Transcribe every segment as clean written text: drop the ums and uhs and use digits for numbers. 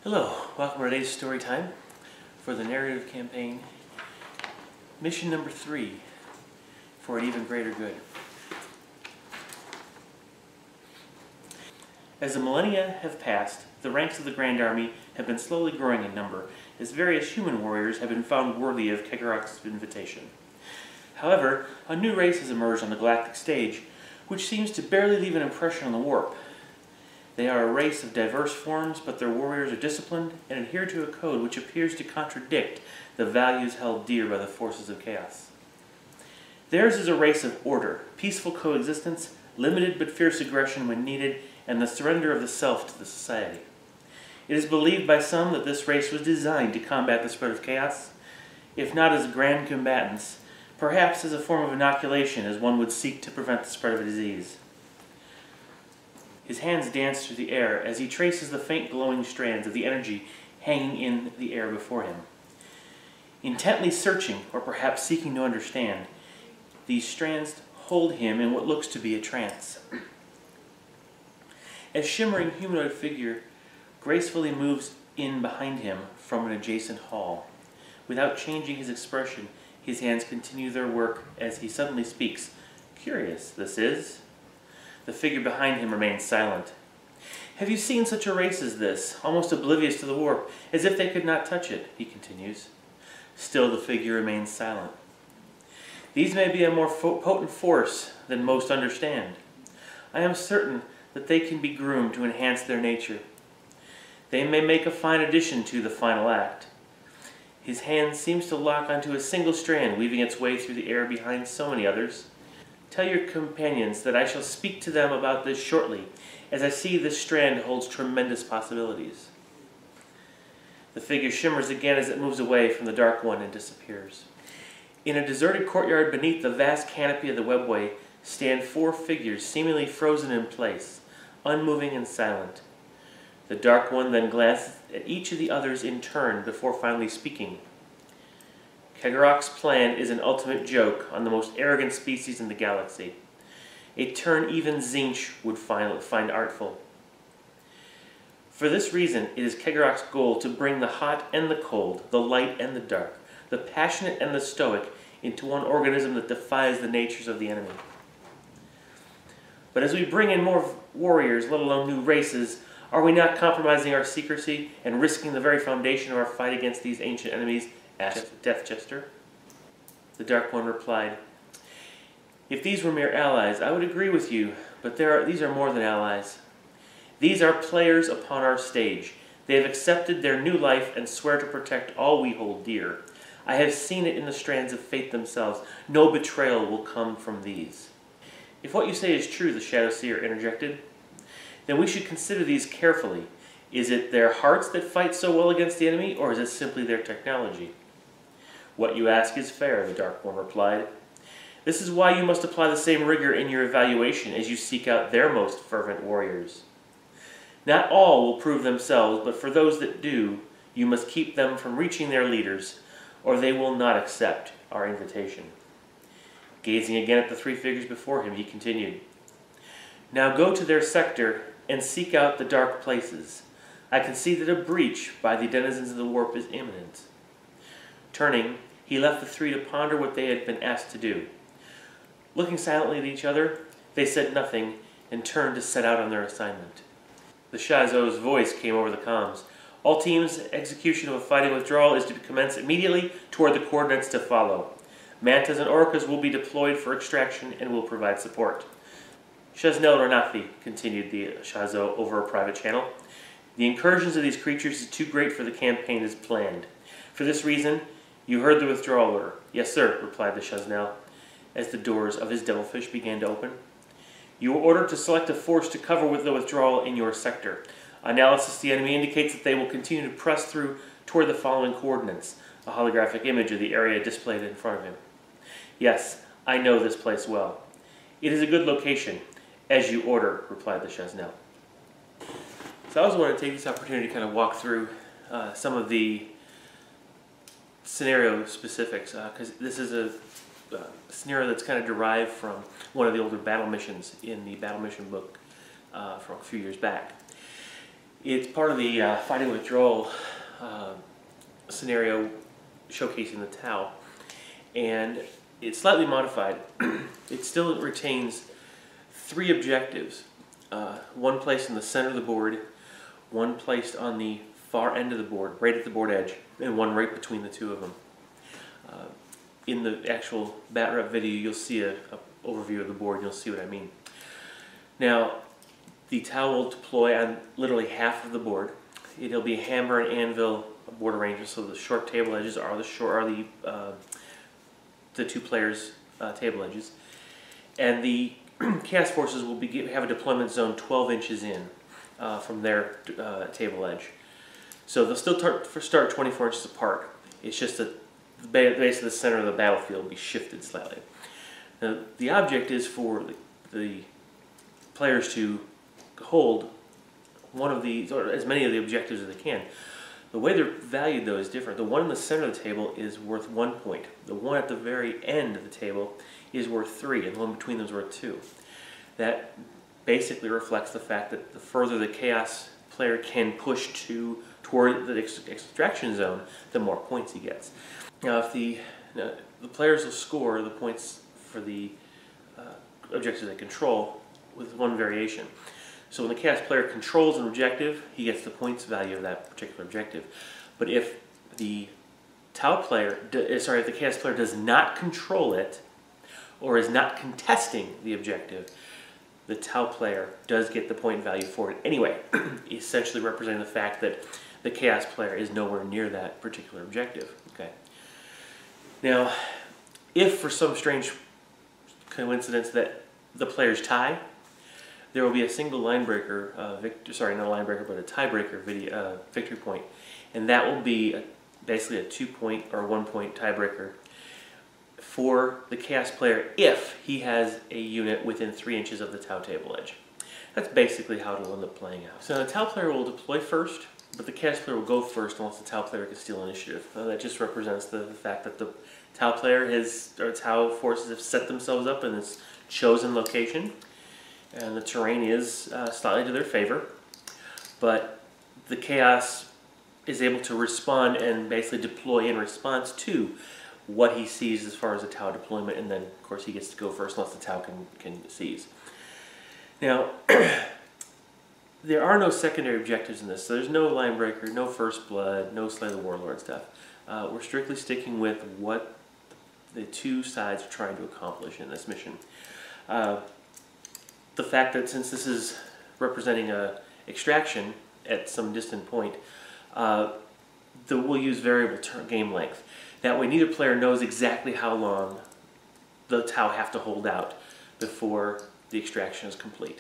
Hello, welcome to today's story time for the narrative campaign, mission number 3, for an even greater good. As the millennia have passed, the ranks of the Grand Army have been slowly growing in number, as various human warriors have been found worthy of Cegorach's invitation. However, a new race has emerged on the galactic stage, which seems to barely leave an impression on the warp. They are a race of diverse forms, but their warriors are disciplined and adhere to a code which appears to contradict the values held dear by the forces of chaos. Theirs is a race of order, peaceful coexistence, limited but fierce aggression when needed, and the surrender of the self to the society. It is believed by some that this race was designed to combat the spread of chaos, if not as grand combatants, perhaps as a form of inoculation, as one would seek to prevent the spread of a disease. His hands dance through the air as he traces the faint glowing strands of the energy hanging in the air before him. Intently searching, or perhaps seeking to understand, these strands hold him in what looks to be a trance. A shimmering humanoid figure gracefully moves in behind him from an adjacent hall. Without changing his expression, his hands continue their work as he suddenly speaks. "Curious, this is." The figure behind him remains silent. "Have you seen such a race as this, almost oblivious to the warp, as if they could not touch it?" he continues. Still the figure remains silent. "These may be a more potent force than most understand. I am certain that they can be groomed to enhance their nature. They may make a fine addition to the final act." His hand seems to lock onto a single strand, weaving its way through the air behind so many others. "Tell your companions that I shall speak to them about this shortly, as I see this strand holds tremendous possibilities." The figure shimmers again as it moves away from the Dark One and disappears. In a deserted courtyard beneath the vast canopy of the webway stand 4 figures seemingly frozen in place, unmoving and silent. The Dark One then glances at each of the others in turn before finally speaking. "Cegorach's plan is an ultimate joke on the most arrogant species in the galaxy. A turn even Tzeentch would find artful. For this reason, it is Cegorach's goal to bring the hot and the cold, the light and the dark, the passionate and the stoic, into one organism that defies the natures of the enemy. But as we bring in more warriors, let alone new races, are we not compromising our secrecy and risking the very foundation of our fight against these ancient enemies?" asked Death Jester. The Dark One replied, "If these were mere allies, I would agree with you, but these are more than allies. These are players upon our stage. They have accepted their new life and swear to protect all we hold dear. I have seen it in the strands of fate themselves. No betrayal will come from these." "If what you say is true," the Shadow Seer interjected, "then we should consider these carefully. Is it their hearts that fight so well against the enemy, or is it simply their technology?" "What you ask is fair," the Dark One replied. "This is why you must apply the same rigor in your evaluation as you seek out their most fervent warriors. Not all will prove themselves, but for those that do, you must keep them from reaching their leaders, or they will not accept our invitation." Gazing again at the 3 figures before him, he continued, "Now go to their sector and seek out the dark places. I can see that a breach by the denizens of the warp is imminent." Turning, he left the 3 to ponder what they had been asked to do. Looking silently at each other, they said nothing and turned to set out on their assignment. The Shazot's voice came over the comms. "All teams, execution of a fighting withdrawal is to commence immediately toward the coordinates to follow. Mantas and Orcas will be deployed for extraction and will provide support." "Shaznel Ranathi," continued the Shazot over a private channel, "the incursions of these creatures is too great for the campaign as planned. For this reason, you heard the withdrawal order." "Yes, sir," replied the Shaznel, as the doors of his devilfish began to open. "You were ordered to select a force to cover with the withdrawal in your sector. Analysis of the enemy indicates that they will continue to press through toward the following coordinates," a holographic image of the area displayed in front of him. "Yes, I know this place well. It is a good location. As you order," replied the Shaznel. So I also want to take this opportunity to kind of walk through some of the scenario specifics, because this is a scenario that's kind of derived from one of the older battle missions in the battle mission book from a few years back. It's part of the fighting withdrawal scenario showcasing the Tau, and it's slightly modified. It still retains 3 objectives, one placed in the center of the board, one placed on the far end of the board, right at the board edge, and one right between the two of them. In the actual Batrep video, you'll see an overview of the board, and you'll see what I mean. Now, the Tau will deploy on literally half of the board. It'll be a hammer and anvil board arrangement, so the short table edges are the 2 players' table edges, and the Chaos Forces will have a deployment zone 12 inches in from their table edge. So they'll still start 24 inches apart. It's just that the base of the center of the battlefield will be shifted slightly. Now, the object is for the players to hold one of these, or as many of the objectives as they can. The way they're valued, though, is different. The one in the center of the table is worth 1 point. The one at the very end of the table is worth 3, and the one between them is worth 2. That basically reflects the fact that the further the Chaos player can push toward the extraction zone, the more points he gets. Now, if the players will score the points for the objectives they control with one variation. So when the Chaos player controls an objective, he gets the points value of that particular objective. But if the Chaos player does not control it, or is not contesting the objective, the Tau player does get the point value for it anyway, essentially representing the fact that the Chaos player is nowhere near that particular objective. Okay. Now, if for some strange coincidence that the players tie, there will be a single line breaker, not a line breaker, but a tiebreaker victory point, and that will be basically a 2-point or 1-point tiebreaker for the Chaos player if he has a unit within 3 inches of the Tau table edge. That's basically how it'll end up playing out. So the Tau player will deploy first, but the Chaos player will go first unless the Tau player can steal initiative. That just represents the fact that the Tau player Tau forces have set themselves up in this chosen location, and the terrain is slightly to their favor, but the Chaos is able to respond and basically deploy in response to what he sees as far as a Tau deployment, and then of course he gets to go first unless the Tau can seize. Now, there are no secondary objectives in this, so there's no line breaker, no first blood, no slay the warlord stuff. We're strictly sticking with what the 2 sides are trying to accomplish in this mission. The fact that since this is representing a extraction at some distant point, we'll use variable game length. That way neither player knows exactly how long the Tau have to hold out before the extraction is complete.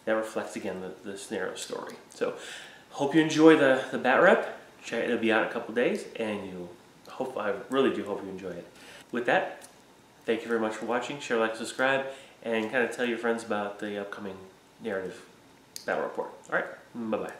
That reflects, again, the scenario story. So, hope you enjoy the Batrep. It'll be out in a couple days, and I really do hope you enjoy it. With that, thank you very much for watching. Share, like, subscribe, and kind of tell your friends about the upcoming narrative battle report. All right, bye-bye.